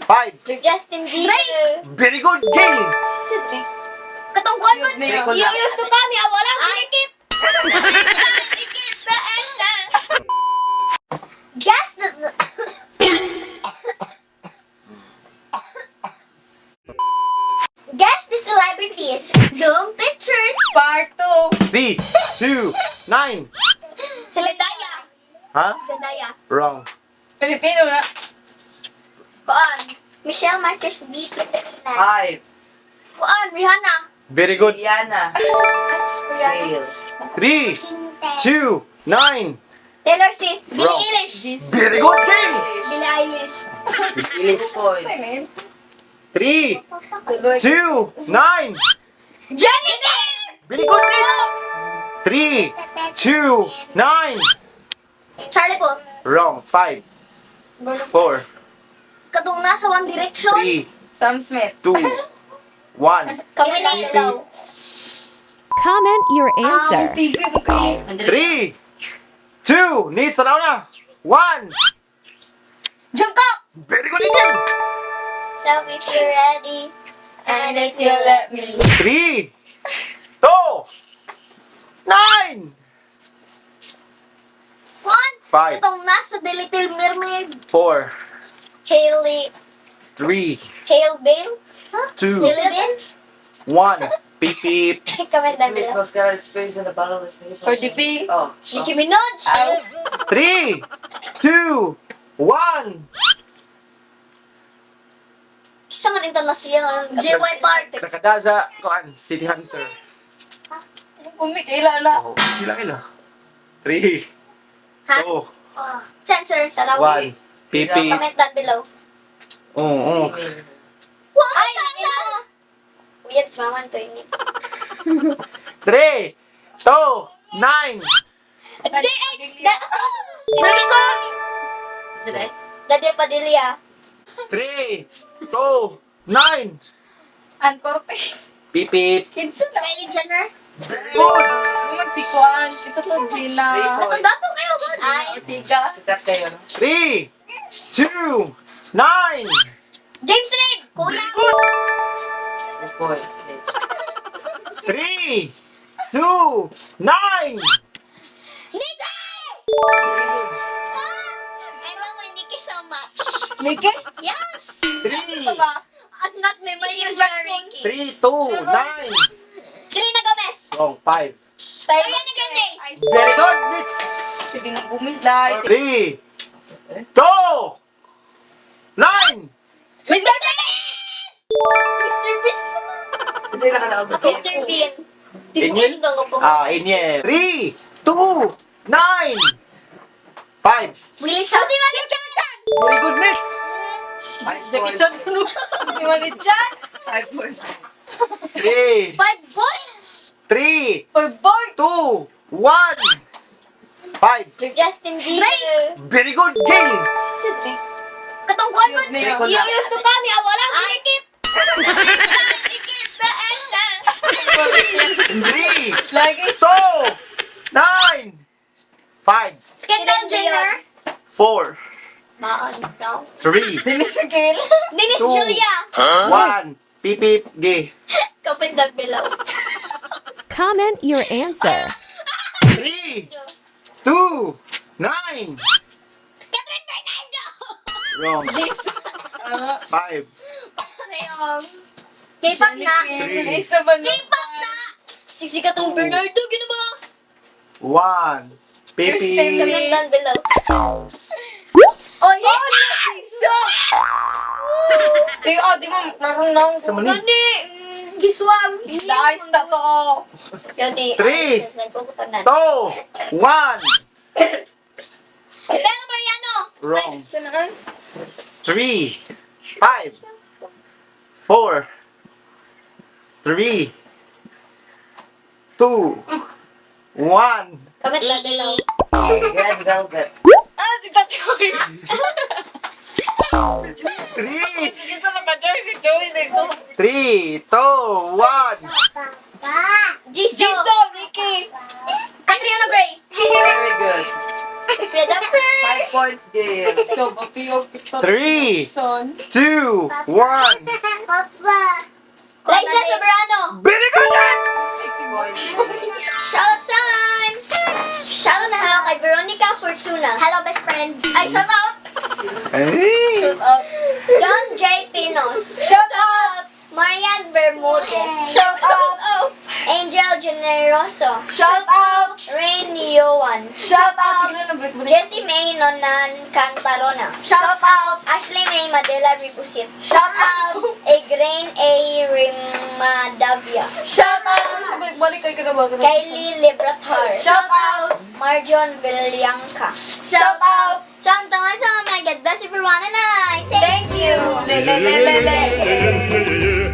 5. Justin Bieber. Very good. Game. Katungkuan mo. Niya. You used to kami. Walang pinikit. Guess the... Guess the celebrities. Zoom pictures. Part 2. 3, 2, 9. Zendaya. Ha? Zendaya. Wrong. Pilipino na. Kuan. Michelle Marquez D. Pilipinas. 5. Kuan. Rihanna. Very good. Rihanna. Rihanna. 3, 2, 9. Taylor Swift. Billie Wrong. Eilish. Jesus. Very good. Game. Billie Eilish. Ilis points. 3, Tuloy. 2, 9. Johnny Depp. Very good. 3, 2, 9. Charlie Puth. Wrong. 5, 4, Katong nasa One Direction. 3, Sam Smith. 2, 1. Kami na ilaw. Comment your answer. TV mo kayo. 3, 2, Nitch, tanaw na. 1. Jungkook! Very good again. So if you're ready, And if you let me. 3, 2, 9. one. 5, Katong nasa The Little Mermaid. 4, Hailey. 3, Hale Bale. Huh? 2, Hailey Bale. 1. Beep beep. Comment down Miss below. Mascara's face in the bottle is taken. For the P. Oh. Nicki Minaj. 3, 2, 1. Isa nga din to na siya. JY Park. Nakada sa City Hunter. Pumikila na. Oh, sila kila. 3, Ha? 2, Censor. Salawi. 1. Beep beep. Comment down below. Oo. Ay, na. Weird, mama to ini. 3, 2, 9. Very good. Daddy Padilla. 3, 2, 9. Ann Cortez. Beep beep. Kinsa na. Kylie Jenner. Good. Magsikwan. Kinsa to Gina. Atong dato kayo ba? Ay. Ortiga. Sikat kayo, no? 3, 2, 9. James Reid. Kuya. Miss points. 3, 2, 9. Nitch! I love my Nicki so much. Nikki? Yes. 3, Ito ba? At not may Michael Jackson. 3, 2, 9. Selena Gomez. Wrong. 5. Tayo Ariana Grande. Ay, Very good, Nitch. sige na gumis dahil. 3, 2, 9. Mr. Bean! Mr. Beast naman. Kasi nakalaog ako. Mr. Bean. Inyel? Inyel. 3, 2, 9. 5. Willie Chow. Si Willie Chow. Very good, Nitch. 5 Jackie points. Chan puno. Di man Chan. 5 points. 3, 5 points. 3, Oy boy! 2, 1. 5. Justin Bieber. Very good game. Katungkuan mo. Niya. You used to kami. Walang pinikit. 3, Lagi 2, 9. 5, Kendall Jenner. 4, Maan. No. 3, Dennis Gale. Dennis Two. Julia. 1. Beep beep. Gay. Comment down below. Comment your answer. 3, 2, 9. Catherine Bernardo. Wrong. Jesus. 5, Ayun. K-pop na. Three. Isa ba na? K-pop na. Sisikat tong Bernardo. Gino ba? 1. Beep Kristen beep. Comment down below. Oh, Isa! Di mo marunong. Sa mali. Gani. Giswam. Isda to. Gani. 3, Nagpuputunan. 2, 1. Bel Mariano. Wrong. Saan 3, 5, 4, 3, 2, 1. Comment down below. Red Velvet. Ah, si Tachoy. 3, Kita na ba, Joy? Si Joy dito. 3, 2, 1. Jisoo. Jisoo, Vicky. Catriona Gray. Very good. You're the 5 first. points, Gail. So, back to you, Victor. 3, Son. 2, 1. Liza Sobrano. Binigay nuts! 6 points. Shout time! Shout out na hello kay Veronica Fortuna. Hello, best friend. Ay, shout out! Hey! Shut up. John J. Pinos. Shut up! Marian Bermudez. Shut up! Angel Generoso. Shut up! Rain Yowan. Shut up! Sige na, balik-balik. Jessie May Nonan Cantarona. Shut up! Ashley May Madela Ribusit. Shut up! Egrain A. Rimadavia. Shut up! Sige, balik kayo ka na ba? Kylie Libratar. Shut up! Marjon Villanca. Shut up! So, ang tangan sa mga ganda si Verwana na. Thank you! Le, le, le, le, le.